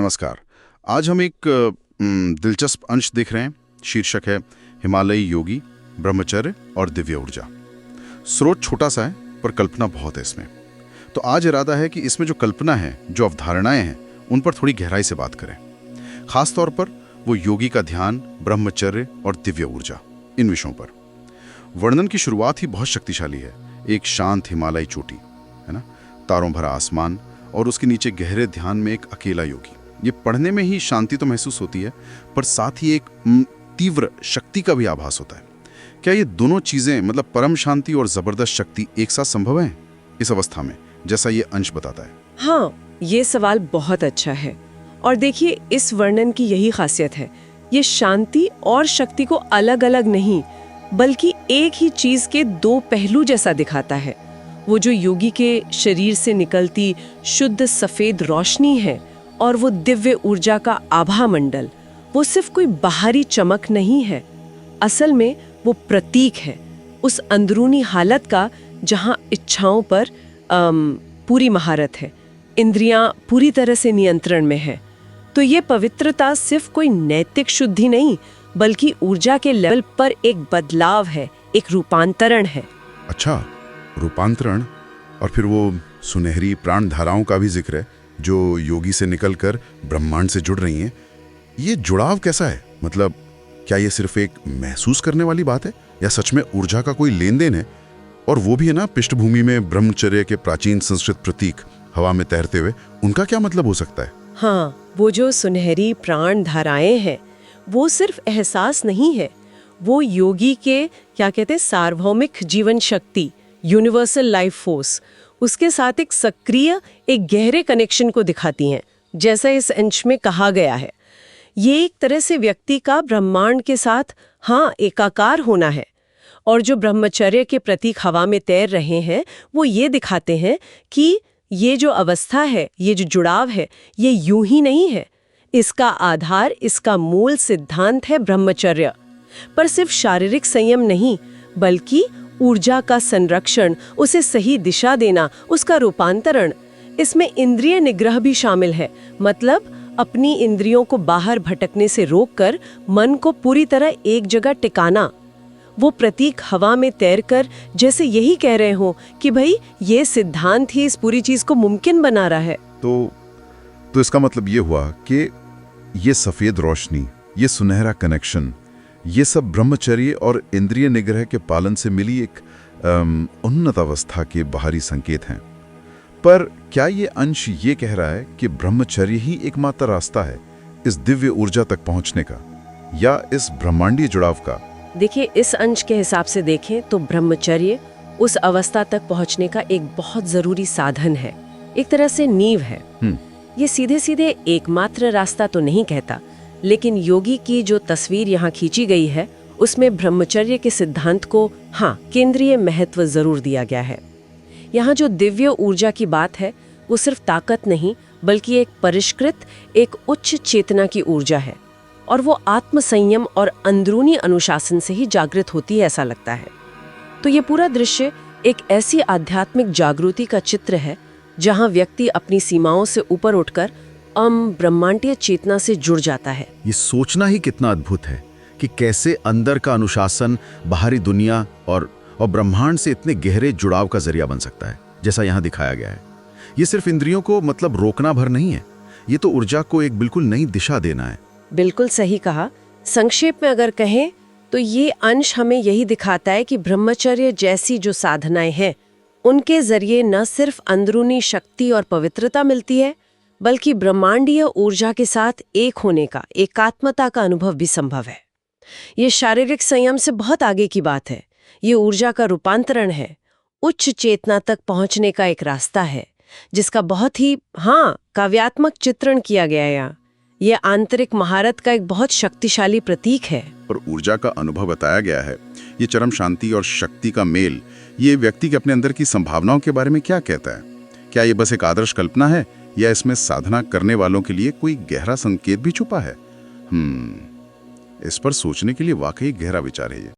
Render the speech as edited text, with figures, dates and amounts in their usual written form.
नमस्कार। आज हम एक दिलचस्प अंश देख रहे हैं। शीर्षक है हिमालयी योगी, ब्रह्मचर्य और दिव्य ऊर्जा। स्रोत छोटा सा है पर कल्पना बहुत है इसमें। तो आज इरादा है कि इसमें जो कल्पना है, जो अवधारणाएं हैं, उन पर थोड़ी गहराई से बात करें। खास तौर पर वो योगी का ध्यान, ब्रह्मचर्य और दिव्य ऊर्जा, इन विषयों पर। वर्णन की शुरुआत ही बहुत शक्तिशाली है। एक शांत हिमालयी चोटी, है ना, तारों भरा आसमान और उसके नीचे गहरे ध्यान में एक अकेला योगी। ये पढ़ने में ही शांति तो महसूस होती है, पर साथ ही एक तीव्र शक्ति का भी आभास होता है। क्या ये दोनों चीजें, मतलब परम शांति और जबरदस्त शक्ति, एक साथ संभव है इस अवस्था में, जैसा ये अंश बताता है? हाँ, ये सवाल बहुत अच्छा है। और देखिए, इस वर्णन की यही खासियत है। ये शांति और शक्ति को अलग अलग नहीं, बल्कि एक ही चीज के दो पहलू जैसा दिखाता है। वो जो योगी के शरीर से निकलती शुद्ध सफेद रोशनी है और वो दिव्य ऊर्जा का आभा मंडल, वो सिर्फ कोई बाहरी चमक नहीं है। असल में वो प्रतीक है उस अंदरूनी हालत का जहां इच्छाओं पर पूरी महारत है, इंद्रियां पूरी तरह से नियंत्रण में है। तो ये पवित्रता सिर्फ कोई नैतिक शुद्धि नहीं, बल्कि ऊर्जा के लेवल पर एक बदलाव है, एक रूपांतरण है। अच्छा, रूपांतरण। और फिर वो सुनहरी प्राण धाराओं का भी जिक्र है जो योगी से निकलकर ब्रह्मांड से जुड़ रही हैं। ये जुड़ाव कैसा है? मतलब क्या ये सिर्फ एक महसूस करने वाली बात है या सच में ऊर्जा का कोई लेन देन है? और वो भी है ना, पृष्ठभूमि में ब्रह्मचर्य के प्राचीन संस्कृत प्रतीक हवा में तैरते हुए, उनका क्या मतलब हो सकता है? हाँ, वो जो सुनहरी प्राण धाराएं हैं, वो सिर्फ एहसास नहीं है, वो योगी के क्या कहते हैं, सार्वभौमिक जीवन शक्ति, यूनिवर्सल लाइफ फोर्स, उसके साथ एक सक्रिय, एक गहरे कनेक्शन को दिखाती हैं, जैसा इस अंश में कहा गया है। ये एक तरह से व्यक्ति का ब्रह्मांड के साथ एकाकार होना है। और जो ब्रह्मचर्य के प्रतीक हवा में तैर रहे हैं, वो ये दिखाते हैं कि ये जो अवस्था है, ये जो जुड़ाव है, ये यूं ही नहीं है। इसका आधार, इसका मूल सिद्धांत है ब्रह्मचर्य। पर सिर्फ शारीरिक संयम नहीं, बल्कि ऊर्जा का संरक्षण, उसे सही दिशा देना, उसका रूपांतरण। इसमें इंद्रिय निग्रह भी शामिल है। मतलब अपनी इंद्रियों को बाहर भटकने से रोककर मन को पूरी तरह एक जगह टिकाना। वो प्रतीक हवा में तैरकर जैसे यही कह रहे हो कि भाई, ये सिद्धांत ही इस पूरी चीज को मुमकिन बना रहा है। तो इसका मतलब ये हुआ कि ये सफेद रोशनी, ये सुनहरा कनेक्शन, ये सब ब्रह्मचर्य और इंद्रिय निग्रह के पालन से मिली एक उन्नत अवस्था के बाहरी संकेत हैं। पर क्या ये अंश ये कह रहा है कि ब्रह्मचर्य ही एकमात्र रास्ता है इस दिव्य ऊर्जा तक पहुंचने का, या इस ब्रह्मांडीय जुड़ाव का? देखिए, इस अंश के हिसाब से देखें तो ब्रह्मचर्य उस अवस्था तक पहुंचने का एक बहुत जरूरी साधन है, एक तरह से नींव है। ये सीधे सीधे एकमात्र रास्ता तो नहीं कहता, लेकिन योगी की जो तस्वीर यहाँ खींची गई है, उसमें ब्रह्मचर्य के सिद्धांत को केंद्रीय महत्व जरूर दिया गया है। यहाँ जो दिव्य ऊर्जा की बात है, वो सिर्फ ताकत नहीं, बल्कि एक परिष्कृत, एक उच्च चेतना की ऊर्जा है। और वो आत्म संयम और अंदरूनी अनुशासन से ही जागृत होती है, ऐसा लगता है। तो ये पूरा दृश्य एक ऐसी आध्यात्मिक जागृति का चित्र है जहाँ व्यक्ति अपनी सीमाओं से ऊपर उठकर ब्रह्मांडीय चेतना से जुड़ जाता है। ये सोचना ही कितना अद्भुत है कि कैसे अंदर का अनुशासन बाहरी दुनिया और ब्रह्मांड से इतने गहरे जुड़ाव का जरिया बन सकता है, जैसा यहाँ दिखाया गया है। ये सिर्फ इंद्रियों को मतलब रोकना भर नहीं है, ये तो ऊर्जा को एक बिल्कुल नई दिशा देना है। बिल्कुल सही कहा। संक्षेप में अगर कहें तो ये अंश हमें यही दिखाता है कि ब्रह्मचर्य जैसी जो साधनाएं हैं, उनके जरिए न सिर्फ अंदरूनी शक्ति और पवित्रता मिलती है, बल्कि ब्रह्मांडीय ऊर्जा के साथ एक होने का, एकात्मता का अनुभव भी संभव है। ये शारीरिक संयम से बहुत आगे की बात है। ये ऊर्जा का रूपांतरण है, उच्च चेतना तक पहुंचने का एक रास्ता है, जिसका बहुत ही काव्यात्मक चित्रण किया गया है यहाँ। ये आंतरिक महारत का एक बहुत शक्तिशाली प्रतीक है। और ऊर्जा का अनुभव बताया गया है। ये चरम शांति और शक्ति का मेल, ये व्यक्ति के अपने अंदर की संभावनाओं के बारे में क्या कहता है? क्या ये बस एक आदर्श कल्पना है, या इसमें साधना करने वालों के लिए कोई गहरा संकेत भी छुपा है? इस पर सोचने के लिए वाकई गहरा विचार है ये।